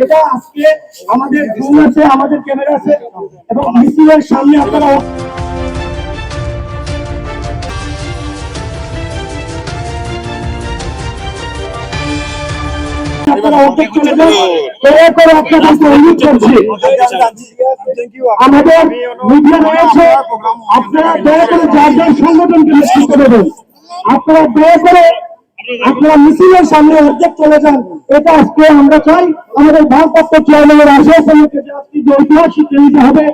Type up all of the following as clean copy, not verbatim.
এটা আজকে আমাদের জুম আছে, আমাদের ক্যামেরা আছে এবং মিছিলের সামনে আপনারা আমাদের মিডিয়া রয়েছে, আপনারা দয়া করে যার যার সংগঠনকে নেতৃত্ব দেবেন, আপনারা দয়া করে আপনারা মিছিলের সামনে অর্ধেক চলে যান। এটা আজকে আমরা চাই আমাদের ভারপ্রাপ্ত চেয়ারম্যানের আশ্বাসকে আজকে যে ঐতিহাসিক নিতে হবে,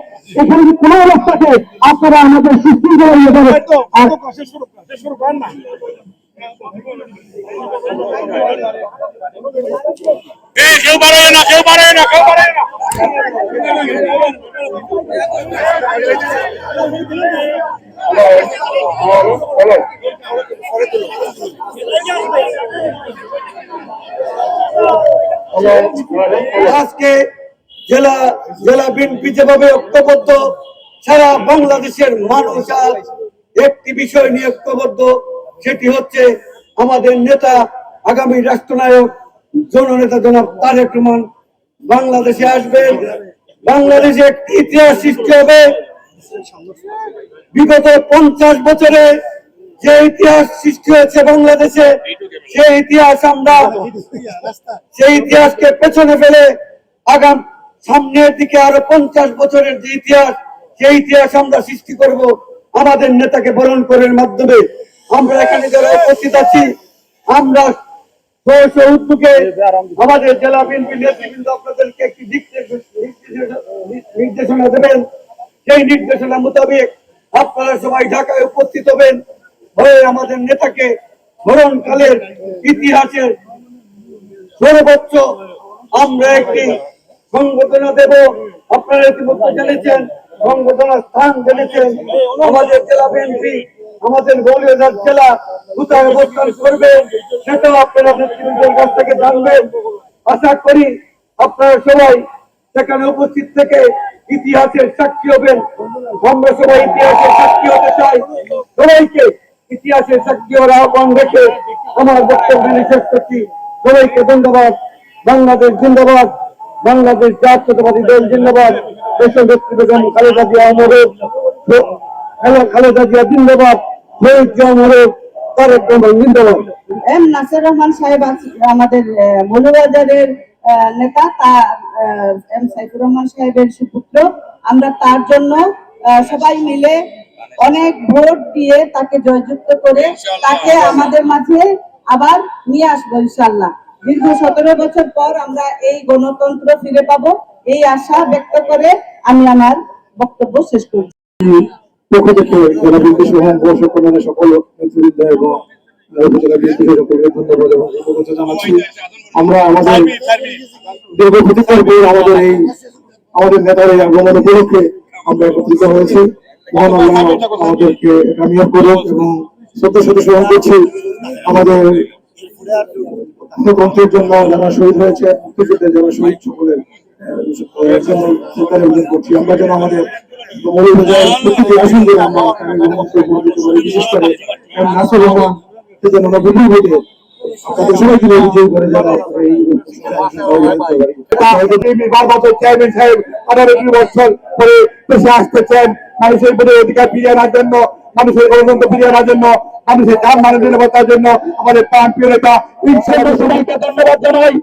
এখানে কোন অবস্থাতে আপনারা আমাদের সুস্থ করে নিয়ে যাবেন। কেউ পারে না, কেউ পারে না, কেউ পারে না। আজকে জেলা বিএনপি যেভাবে ঐক্যবদ্ধ, সারা বাংলাদেশের মানুষ আজ একটি বিষয় নিয়ে ঐক্যবদ্ধ, সেটি হচ্ছে আমাদের নেতা আগামী রাষ্ট্রনায়ক জননেতা জনাব তারেক রহমান বাংলাদেশে আসবেন। বাংলাদেশে একটি ইতিহাস সৃষ্টি হবে। বিগত 50 বছরে যে ইতিহাস সৃষ্টি হয়েছে বাংলাদেশে, সেই ইতিহাসকে পেছনে ফেলে আগাম সামনের দিকে আরো 50 বছরের যে ইতিহাস, সেই ইতিহাস আমরা সৃষ্টি করব আমাদের নেতাকে বরণ করার মাধ্যমে। আমরা এখানে যারা উপস্থিত আছি, আমরা উদ্যোগে আমাদের জেলা বিএনপি নেতৃবৃন্দ আপনাদেরকে একটি নির্দেশনা দেবেন। সেই নির্দেশনা মোতাবেক আপনারা সবাই ঢাকায় উপস্থিত হবেন, হয়ে আমাদের নেতাকে স্মরণকালের ইতিহাসের সর্বোচ্চ আমরা একটি সংবর্ধনা দেব। আপনারা ইতিমধ্যে জেনেছেন, সংবর্ধনার স্থান জেনেছেন। আমাদের জেলা বিএনপি আমাদের গৌরীবাজার জেলা কোথায় অবস্থান করবে সেটাও আপনারা নেতৃবৃন্দের কাছ থেকে জানবেন। আশা করি আপনারা সবাই সেখানে উপস্থিত থেকে ইতিহাসের সাক্ষী হবেন। আমরা সবাই ইতিহাসের সাক্ষী হতে চাই। সবাইকে ইতিহাসের সাক্ষী হওয়ার আহ্বান রেখে আমার বক্তব্য শেষ করছি। সবাইকে ধন্যবাদ। বাংলাদেশ জিন্দাবাদ, বাংলাদেশ জাতীয়তাবাদী দল জিন্দাবাদ, দেশনেত্রী বেগম খালেদা জিয়া অমর, খালেদা জিয়া জিন্দাবাদ, শহীদ জিয়া অমর, তারেক রহমান জিন্দাবাদ। এম নাসির রহমান সাহেব আমাদের মৌলবাজারের নেতা, এম সাইফুর রহমান সাহেবের সুপুত্র। আমরা তার জন্য সবাই মিলে অনেক ভোট দিয়ে তাকে জয়যুক্ত করে তাকে আমাদের মাঝে আবার নিয়ে আসবো ইনশাআল্লাহ। দীর্ঘ 17 বছর পর আমরা এই গণতন্ত্র ফিরে পাবো, এই আশা ব্যক্ত করে আমি আমার বক্তব্য শেষ করছি। পক্ষ থেকে জেলা বিএনপি সহ সংগঠনের সকল নেতৃবৃন্দ এবং উপজেলা বিএনপি সকলকে ধন্যবাদ এবং কৃতজ্ঞতা জানাচ্ছি। আমরা আমাদের দীর্ঘ প্রতীক্ষার পর আমাদের নেতার এই আগমন উপলক্ষে আমরা একত্রিত হয়েছি। মহান আল্লাহ আমাদেরকে কামিয়াব করুক এবং শ্রদ্ধার সাথে স্মরণ করছি আমাদের গণতন্ত্রের জন্য যারা শহীদ হয়েছে, মুক্তিযুদ্ধের যারা শহীদ, সকলের জন্য করছি। আমরা যেন আমাদের প্রতিটি আসনকে আমরা বিশেষ করে নাসির রহমান যেন আমরা বিপুল ভোটে আপনাদের সবাইকে বিজয়ী করে যারা চেয়ারম্যান সাহেব 18 বছর পরে দেশে আসতেছেন মানুষের প্রতি অধিকার ফিরিয়ে আনার জন্য, মানুষের গণতন্ত্র ফিরিয়ে আনার জন্য, মানুষের দাম মানের নিরাপত্তার জন্য। আমাদের প্রাণ প্রিয় নেতা সবাইকে ধন্যবাদ জানাই।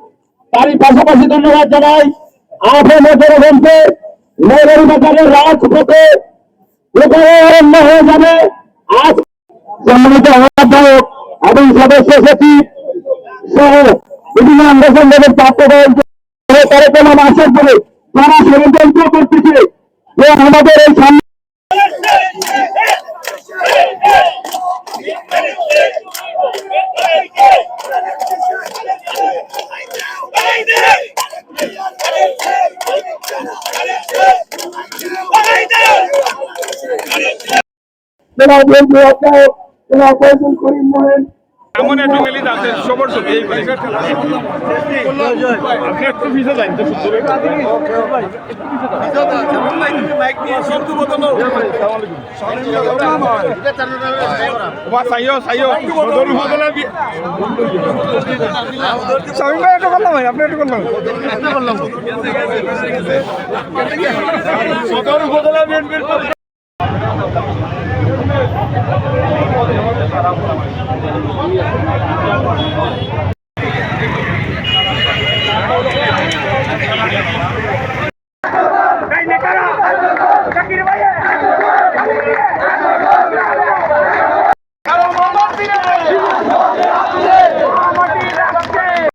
তারই পাশাপাশি ধন্যবাদ জানাই জনগণকে। নগরবাজারের রাজপথে অরণ্য হয়ে যাবে। আজ সম্মানিত আহ্বায়ক এবং সদস্য সচিব সহ বিভিন্ন সংগঠনের প্রাপ্তবয়স্ক তারেক রহমান আসার পরে তারা ষড়যন্ত্র করতেছে যে আমাদের এই সামনে করিম মোহেন এমন একটু গেলি যাতে সবার ছবি এই করে আপনি একটু ভিজে যান তো সাইও সাইও সদর উপজেলা স্বামী ভাই একটু করলাম ভাই আপনি একটু করলাম সদর উপজেলা বিএনপির